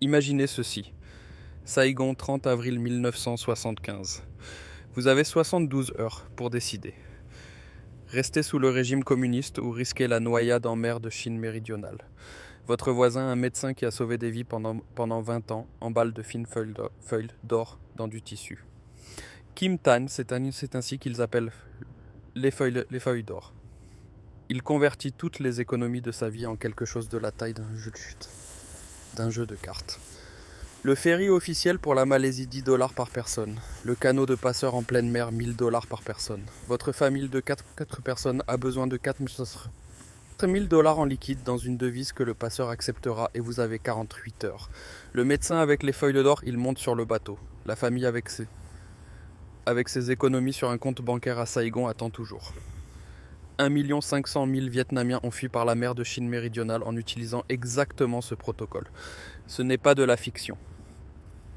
Imaginez ceci. Saigon, 30 avril 1975. Vous avez 72 heures pour décider. Rester sous le régime communiste ou risquer la noyade en mer de Chine méridionale. Votre voisin, un médecin qui a sauvé des vies pendant 20 ans, emballe de fines feuilles d'or dans du tissu. Kim Tan, c'est ainsi qu'ils appellent les feuilles d'or. Il convertit toutes les économies de sa vie en quelque chose de la taille d'un jeu de cartes. Le ferry officiel pour la Malaisie, 10 $ par personne. Le canot de passeur en pleine mer, 1000 $ par personne. Votre famille de 4 personnes a besoin de 4 000 $ en liquide dans une devise que le passeur acceptera et vous avez 48 heures. Le médecin avec les feuilles d'or, il monte sur le bateau. La famille avec ses économies sur un compte bancaire à Saigon attend toujours. 1 500 000 Vietnamiens ont fui par la mer de Chine méridionale en utilisant exactement ce protocole. Ce n'est pas de la fiction.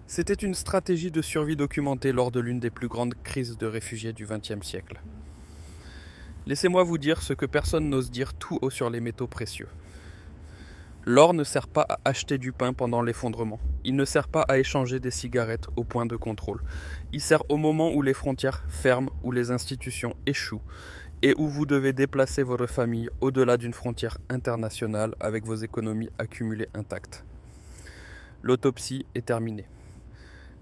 C'était une stratégie de survie documentée lors de l'une des plus grandes crises de réfugiés du XXe siècle. Laissez-moi vous dire ce que personne n'ose dire tout haut sur les métaux précieux. L'or ne sert pas à acheter du pain pendant l'effondrement. Il ne sert pas à échanger des cigarettes au point de contrôle. Il sert au moment où les frontières ferment, où les institutions échouent et où vous devez déplacer votre famille au-delà d'une frontière internationale avec vos économies accumulées intactes. L'autopsie est terminée.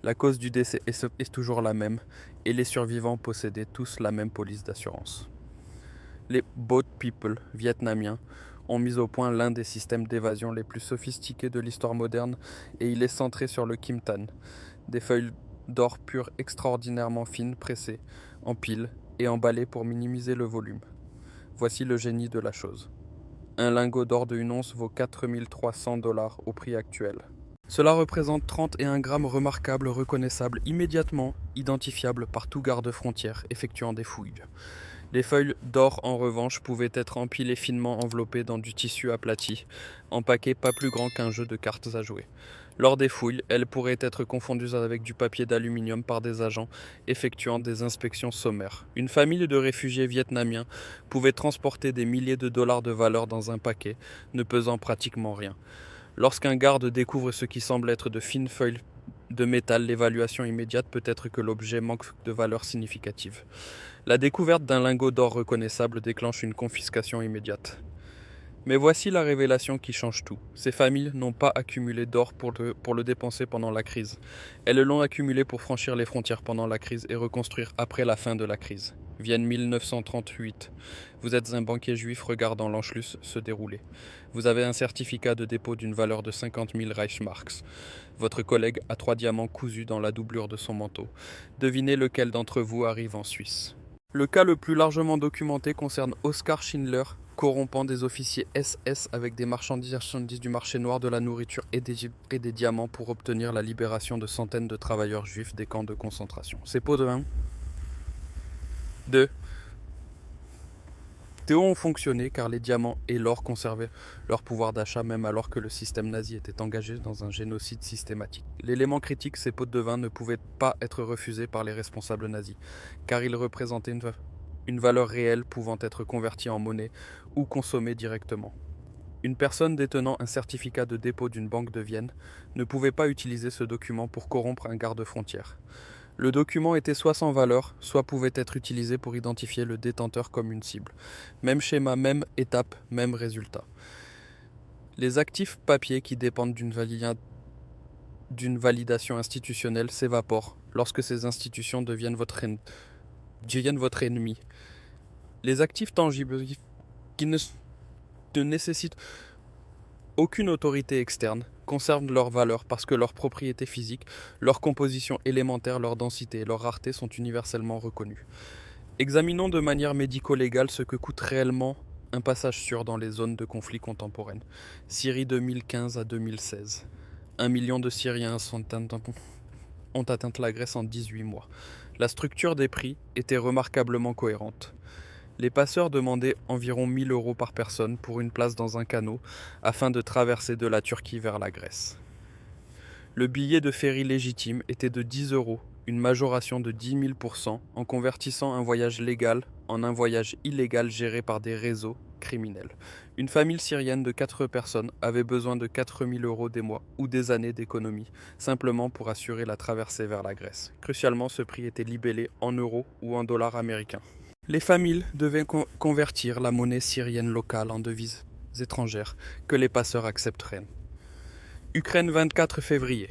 La cause du décès est toujours la même et les survivants possédaient tous la même police d'assurance. Les Boat People vietnamiens ont mis au point l'un des systèmes d'évasion les plus sophistiqués de l'histoire moderne et il est centré sur le Kim Tan, des feuilles d'or pures extraordinairement fines pressées en piles et emballées pour minimiser le volume. Voici le génie de la chose. Un lingot d'or de 1 once vaut 4 300 $ au prix actuel. Cela représente 31 grammes remarquables, reconnaissables, immédiatement identifiables par tout garde-frontière effectuant des fouilles. Les feuilles d'or, en revanche, pouvaient être empilées finement enveloppées dans du tissu aplati, empaquées pas plus grand qu'un jeu de cartes à jouer. Lors des fouilles, elles pourraient être confondues avec du papier d'aluminium par des agents effectuant des inspections sommaires. Une famille de réfugiés vietnamiens pouvait transporter des milliers de dollars de valeur dans un paquet, ne pesant pratiquement rien. Lorsqu'un garde découvre ce qui semble être de fines feuilles de métal, l'évaluation immédiate peut être que l'objet manque de valeur significative. La découverte d'un lingot d'or reconnaissable déclenche une confiscation immédiate. Mais voici la révélation qui change tout. Ces familles n'ont pas accumulé d'or pour le dépenser pendant la crise. Elles l'ont accumulé pour franchir les frontières pendant la crise et reconstruire après la fin de la crise. Vienne 1938. Vous êtes un banquier juif regardant l'Anschluss se dérouler. Vous avez un certificat de dépôt d'une valeur de 50 000 Reichsmarks. Votre collègue a 3 diamants cousus dans la doublure de son manteau. Devinez lequel d'entre vous arrive en Suisse. Le cas le plus largement documenté concerne Oskar Schindler, corrompant des officiers SS avec des marchandises du marché noir, de la nourriture et des diamants pour obtenir la libération de centaines de travailleurs juifs des camps de concentration. Ces pots de vin de Théo ont fonctionné car les diamants et l'or conservaient leur pouvoir d'achat même alors que le système nazi était engagé dans un génocide systématique. L'élément critique, ces pots de vin ne pouvaient pas être refusés par les responsables nazis car ils représentaient une valeur réelle pouvant être convertie en monnaie ou consommée directement. Une personne détenant un certificat de dépôt d'une banque de Vienne ne pouvait pas utiliser ce document pour corrompre un garde-frontière. Le document était soit sans valeur, soit pouvait être utilisé pour identifier le détenteur comme une cible. Même schéma, même étape, même résultat. Les actifs papier qui dépendent d'une validation institutionnelle s'évaporent lorsque ces institutions deviennent votre ennemi. Les actifs tangibles qui ne nécessitent aucune autorité externe conservent leur valeur parce que leurs propriétés physiques, leur composition élémentaire, leur densité et leur rareté sont universellement reconnues. Examinons de manière médico-légale ce que coûte réellement un passage sûr dans les zones de conflit contemporaines. Syrie 2015 à 2016. 1 million de Syriens ont atteint la Grèce en 18 mois. La structure des prix était remarquablement cohérente. Les passeurs demandaient environ 1 000 € par personne pour une place dans un canot afin de traverser de la Turquie vers la Grèce. Le billet de ferry légitime était de 10 €, une majoration de 10 000% en convertissant un voyage légal en un voyage illégal géré par des réseaux criminels. Une famille syrienne de 4 personnes avait besoin de 4 000 € des mois ou des années d'économie, simplement pour assurer la traversée vers la Grèce. Crucialement, ce prix était libellé en euros ou en dollars américains. Les familles devaient convertir la monnaie syrienne locale en devises étrangères que les passeurs accepteraient. Ukraine, 24 février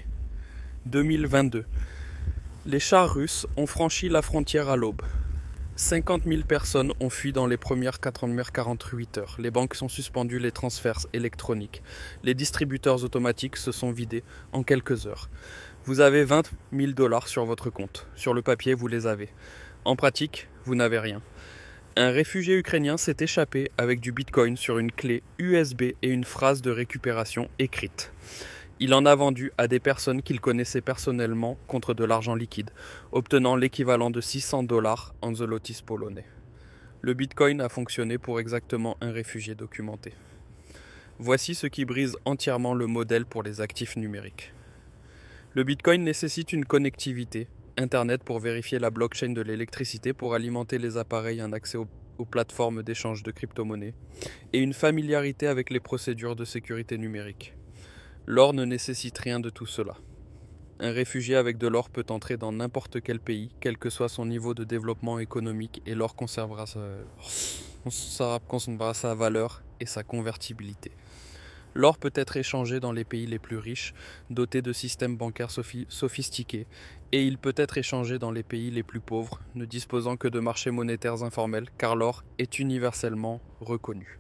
2022. Les chars russes ont franchi la frontière à l'aube. 50 000 personnes ont fui dans les premières 48 heures. Les banques sont suspendues, les transferts électroniques. Les distributeurs automatiques se sont vidés en quelques heures. Vous avez 20 000 $ sur votre compte. Sur le papier, vous les avez. En pratique, vous n'avez rien. Un réfugié ukrainien s'est échappé avec du bitcoin sur une clé USB et une phrase de récupération écrite. Il en a vendu à des personnes qu'il connaissait personnellement contre de l'argent liquide, obtenant l'équivalent de 600 $ en zlotis polonais. Le bitcoin a fonctionné pour exactement un réfugié documenté. Voici ce qui brise entièrement le modèle pour les actifs numériques. Le bitcoin nécessite une connectivité Internet pour vérifier la blockchain de l'électricité pour alimenter les appareils, un accès aux plateformes d'échange de crypto-monnaies et une familiarité avec les procédures de sécurité numérique. L'or ne nécessite rien de tout cela. Un réfugié avec de l'or peut entrer dans n'importe quel pays, quel que soit son niveau de développement économique, et l'or conservera sa valeur et sa convertibilité. L'or peut être échangé dans les pays les plus riches, dotés de systèmes bancaires sophistiqués, et il peut être échangé dans les pays les plus pauvres, ne disposant que de marchés monétaires informels, car l'or est universellement reconnu.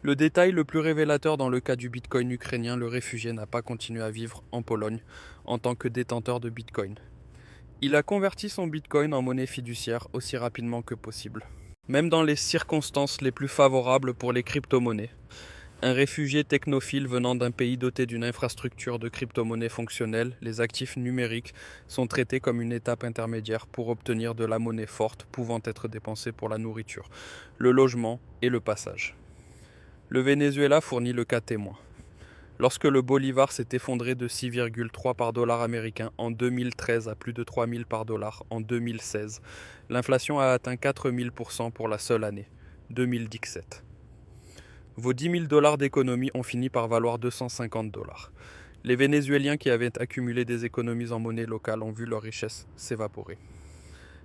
Le détail le plus révélateur dans le cas du bitcoin ukrainien, le réfugié n'a pas continué à vivre en Pologne en tant que détenteur de bitcoin. Il a converti son bitcoin en monnaie fiduciaire aussi rapidement que possible. Même dans les circonstances les plus favorables pour les crypto-monnaies, un réfugié technophile venant d'un pays doté d'une infrastructure de crypto-monnaies fonctionnelle, les actifs numériques sont traités comme une étape intermédiaire pour obtenir de la monnaie forte pouvant être dépensée pour la nourriture, le logement et le passage. Le Venezuela fournit le cas témoin. Lorsque le bolivar s'est effondré de 6,3 par dollar américain en 2013 à plus de 3 000 par dollar en 2016, l'inflation a atteint 4 000 % pour la seule année, 2017. Vos 10 000 $ d'économie ont fini par valoir 250 $. Les Vénézuéliens qui avaient accumulé des économies en monnaie locale ont vu leur richesse s'évaporer.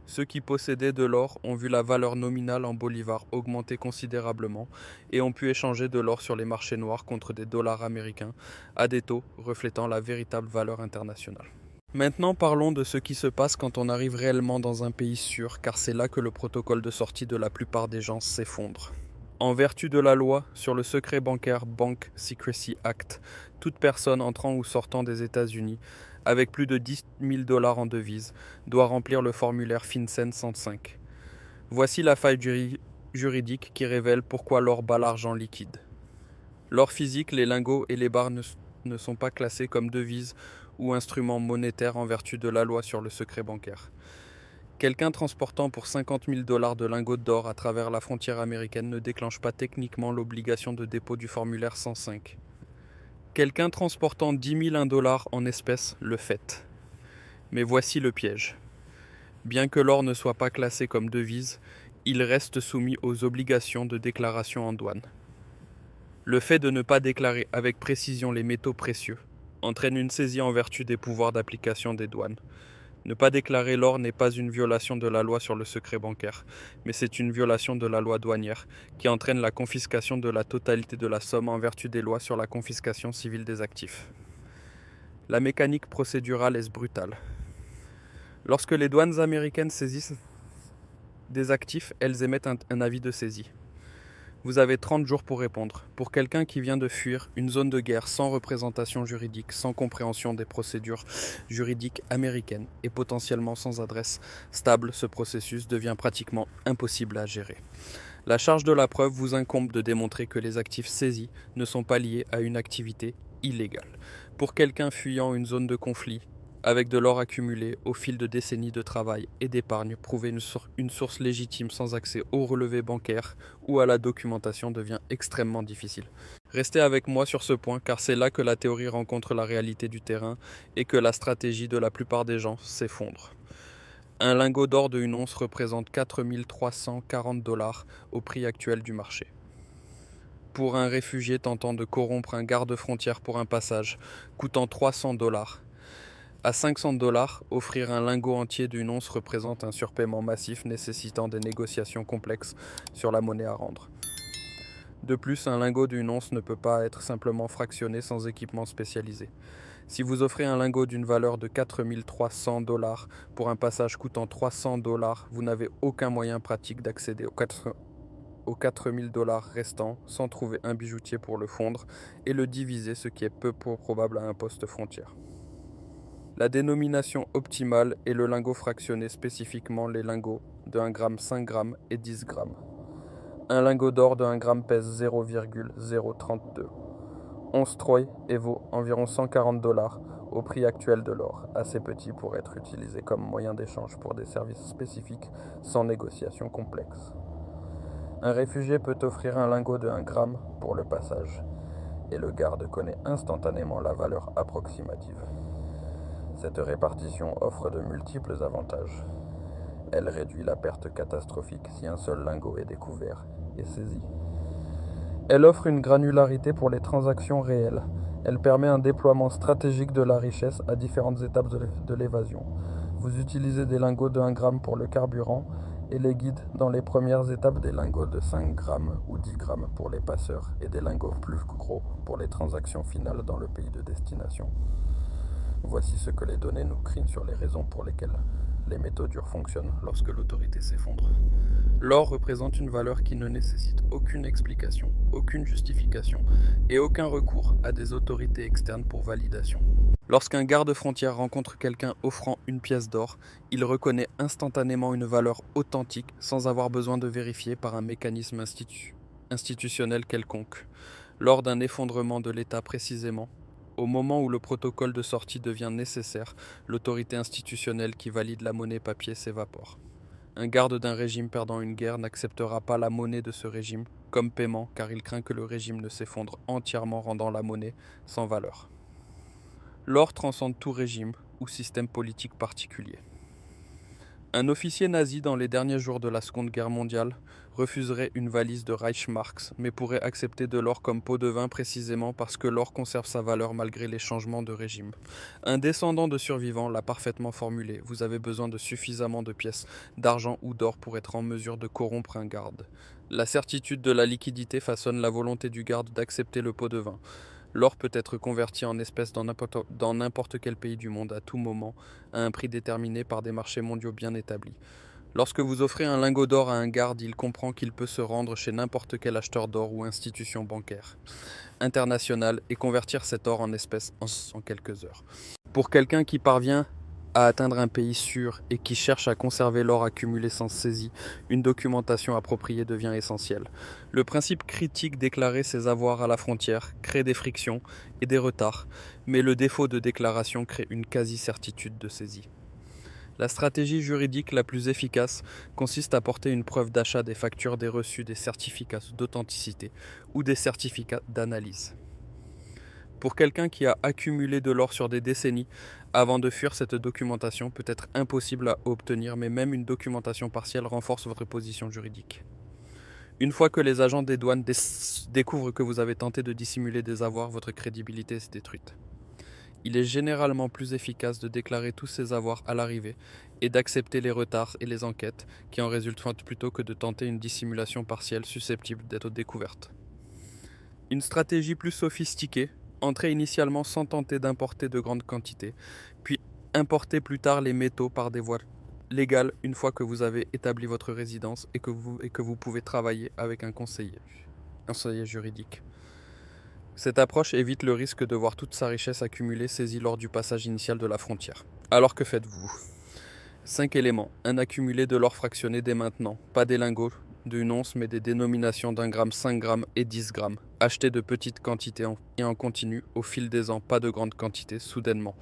Ceux qui possédaient de l'or ont vu la valeur nominale en bolivars augmenter considérablement et ont pu échanger de l'or sur les marchés noirs contre des dollars américains à des taux reflétant la véritable valeur internationale. Maintenant parlons de ce qui se passe quand on arrive réellement dans un pays sûr, car c'est là que le protocole de sortie de la plupart des gens s'effondre. En vertu de la loi sur le secret bancaire Bank Secrecy Act, toute personne entrant ou sortant des États-Unis avec plus de 10 000 $ en devises doit remplir le formulaire FinCEN 105. Voici la faille juridique qui révèle pourquoi l'or bat l'argent liquide. L'or physique, les lingots et les barres ne sont pas classés comme devises ou instruments monétaires en vertu de la loi sur le secret bancaire. Quelqu'un transportant pour 50 000 $ de lingots d'or à travers la frontière américaine ne déclenche pas techniquement l'obligation de dépôt du formulaire 105. Quelqu'un transportant 10 001 $ en espèces le fait. Mais voici le piège. Bien que l'or ne soit pas classé comme devise, il reste soumis aux obligations de déclaration en douane. Le fait de ne pas déclarer avec précision les métaux précieux entraîne une saisie en vertu des pouvoirs d'application des douanes. Ne pas déclarer l'or n'est pas une violation de la loi sur le secret bancaire, mais c'est une violation de la loi douanière qui entraîne la confiscation de la totalité de la somme en vertu des lois sur la confiscation civile des actifs. La mécanique procédurale est brutale. Lorsque les douanes américaines saisissent des actifs, elles émettent un avis de saisie. Vous avez 30 jours pour répondre. Pour quelqu'un qui vient de fuir une zone de guerre sans représentation juridique, sans compréhension des procédures juridiques américaines et potentiellement sans adresse stable, ce processus devient pratiquement impossible à gérer. La charge de la preuve vous incombe de démontrer que les actifs saisis ne sont pas liés à une activité illégale. Pour quelqu'un fuyant une zone de conflit, avec de l'or accumulé au fil de décennies de travail et d'épargne, prouver une source légitime sans accès au relevé bancaire ou à la documentation devient extrêmement difficile. Restez avec moi sur ce point car c'est là que la théorie rencontre la réalité du terrain et que la stratégie de la plupart des gens s'effondre. Un lingot d'or de 1 once représente 4 340 $ au prix actuel du marché. Pour un réfugié tentant de corrompre un garde-frontière pour un passage, coûtant 300 $. À 500 $, offrir un lingot entier d'1 once représente un surpaiement massif nécessitant des négociations complexes sur la monnaie à rendre. De plus, un lingot d'1 once ne peut pas être simplement fractionné sans équipement spécialisé. Si vous offrez un lingot d'une valeur de 4 300 $ pour un passage coûtant 300 $, vous n'avez aucun moyen pratique d'accéder aux 4 000 $ restants sans trouver un bijoutier pour le fondre et le diviser, ce qui est peu probable à un poste frontière. La dénomination optimale est le lingot fractionné, spécifiquement les lingots de 1 g, 5 g et 10 g. Un lingot d'or de 1 g pèse 0,032 11 troy et vaut environ 140 $ au prix actuel de l'or, assez petit pour être utilisé comme moyen d'échange pour des services spécifiques sans négociation complexe. Un réfugié peut offrir un lingot de 1 g pour le passage, et le garde connaît instantanément la valeur approximative. Cette répartition offre de multiples avantages. Elle réduit la perte catastrophique si un seul lingot est découvert et saisi. Elle offre une granularité pour les transactions réelles. Elle permet un déploiement stratégique de la richesse à différentes étapes de l'évasion. Vous utilisez des lingots de 1 g pour le carburant et les guides dans les premières étapes des lingots de 5 g ou 10 g pour les passeurs et des lingots plus gros pour les transactions finales dans le pays de destination. Voici ce que les données nous crient sur les raisons pour lesquelles les métaux durs fonctionnent lorsque l'autorité s'effondre. L'or représente une valeur qui ne nécessite aucune explication, aucune justification et aucun recours à des autorités externes pour validation. Lorsqu'un garde-frontière rencontre quelqu'un offrant une pièce d'or, il reconnaît instantanément une valeur authentique sans avoir besoin de vérifier par un mécanisme institutionnel quelconque. Lors d'un effondrement de l'État précisément, au moment où le protocole de sortie devient nécessaire, l'autorité institutionnelle qui valide la monnaie papier s'évapore. Un garde d'un régime perdant une guerre n'acceptera pas la monnaie de ce régime comme paiement car il craint que le régime ne s'effondre entièrement rendant la monnaie sans valeur. L'or transcende tout régime ou système politique particulier. Un officier nazi dans les derniers jours de la Seconde Guerre mondiale refuserait une valise de Reichsmarks, mais pourrait accepter de l'or comme pot de vin précisément parce que l'or conserve sa valeur malgré les changements de régime. Un descendant de survivant l'a parfaitement formulé. Vous avez besoin de suffisamment de pièces d'argent ou d'or pour être en mesure de corrompre un garde. La certitude de la liquidité façonne la volonté du garde d'accepter le pot de vin. L'or peut être converti en espèces dans n'importe quel pays du monde à tout moment, à un prix déterminé par des marchés mondiaux bien établis. Lorsque vous offrez un lingot d'or à un garde, il comprend qu'il peut se rendre chez n'importe quel acheteur d'or ou institution bancaire internationale et convertir cet or en espèces en quelques heures. Pour quelqu'un qui parvient à atteindre un pays sûr et qui cherche à conserver l'or accumulé sans saisie, une documentation appropriée devient essentielle. Le principe critique déclarer ses avoirs à la frontière crée des frictions et des retards, mais le défaut de déclaration crée une quasi-certitude de saisie. La stratégie juridique la plus efficace consiste à porter une preuve d'achat des factures, des reçus, des certificats d'authenticité ou des certificats d'analyse. Pour quelqu'un qui a accumulé de l'or sur des décennies, avant de fuir, cette documentation peut être impossible à obtenir, mais même une documentation partielle renforce votre position juridique. Une fois que les agents des douanes découvrent que vous avez tenté de dissimuler des avoirs, votre crédibilité est détruite. Il est généralement plus efficace de déclarer tous ces avoirs à l'arrivée et d'accepter les retards et les enquêtes qui en résultent plutôt que de tenter une dissimulation partielle susceptible d'être découverte. Une stratégie plus sophistiquée, entrer initialement sans tenter d'importer de grandes quantités, puis importer plus tard les métaux par des voies légales une fois que vous avez établi votre résidence et que vous pouvez travailler avec un conseiller juridique. Cette approche évite le risque de voir toute sa richesse accumulée saisie lors du passage initial de la frontière. Alors que faites-vous ? 5 éléments. Un accumulé de l'or fractionné dès maintenant, pas des lingots d'1 once mais des dénominations d'1 g, 5 g et 10 g. Achetez de petites quantités et en continu au fil des ans, pas de grandes quantités, soudainement.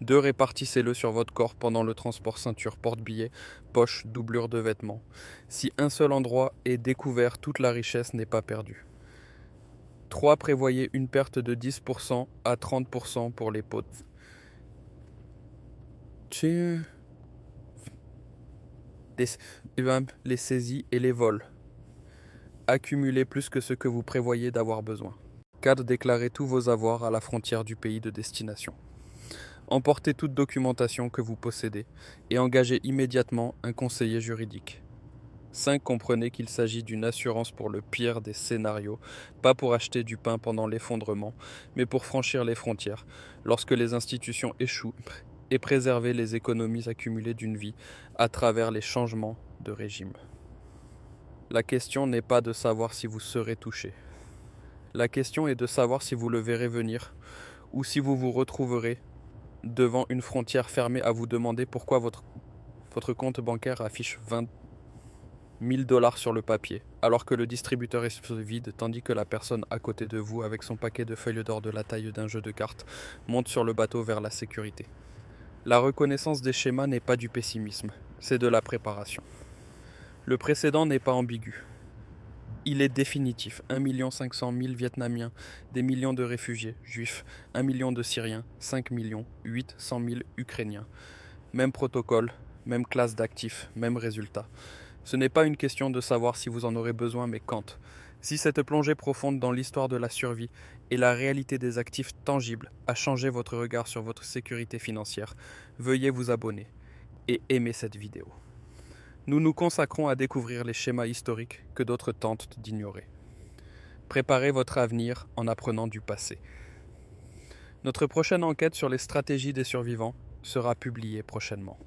2. Répartissez-le sur votre corps pendant le transport, ceinture, porte-billets, poche, doublure de vêtements. Si un seul endroit est découvert, toute la richesse n'est pas perdue. 3. Prévoyez une perte de 10% à 30% pour les potes. les saisies et les vols. Accumulez plus que ce que vous prévoyez d'avoir besoin. 4. Déclarez tous vos avoirs à la frontière du pays de destination. Emportez toute documentation que vous possédez et engagez immédiatement un conseiller juridique. 5. Comprenez qu'il s'agit d'une assurance pour le pire des scénarios, pas pour acheter du pain pendant l'effondrement, mais pour franchir les frontières, lorsque les institutions échouent, et préserver les économies accumulées d'une vie à travers les changements de régime. La question n'est pas de savoir si vous serez touché. La question est de savoir si vous le verrez venir, ou si vous vous retrouverez devant une frontière fermée à vous demander pourquoi votre compte bancaire affiche 20 000 $ sur le papier, alors que le distributeur est vide, tandis que la personne à côté de vous, avec son paquet de feuilles d'or de la taille d'un jeu de cartes, monte sur le bateau vers la sécurité. La reconnaissance des schémas n'est pas du pessimisme, c'est de la préparation. Le précédent n'est pas ambigu. Il est définitif. 1 500 000 Vietnamiens, des millions de réfugiés juifs, 1 million de Syriens, 5 millions, 800 000 Ukrainiens. Même protocole, même classe d'actifs, même résultat. Ce n'est pas une question de savoir si vous en aurez besoin, mais quand. Si cette plongée profonde dans l'histoire de la survie et la réalité des actifs tangibles a changé votre regard sur votre sécurité financière, veuillez vous abonner et aimer cette vidéo. Nous nous consacrons à découvrir les schémas historiques que d'autres tentent d'ignorer. Préparez votre avenir en apprenant du passé. Notre prochaine enquête sur les stratégies des survivants sera publiée prochainement.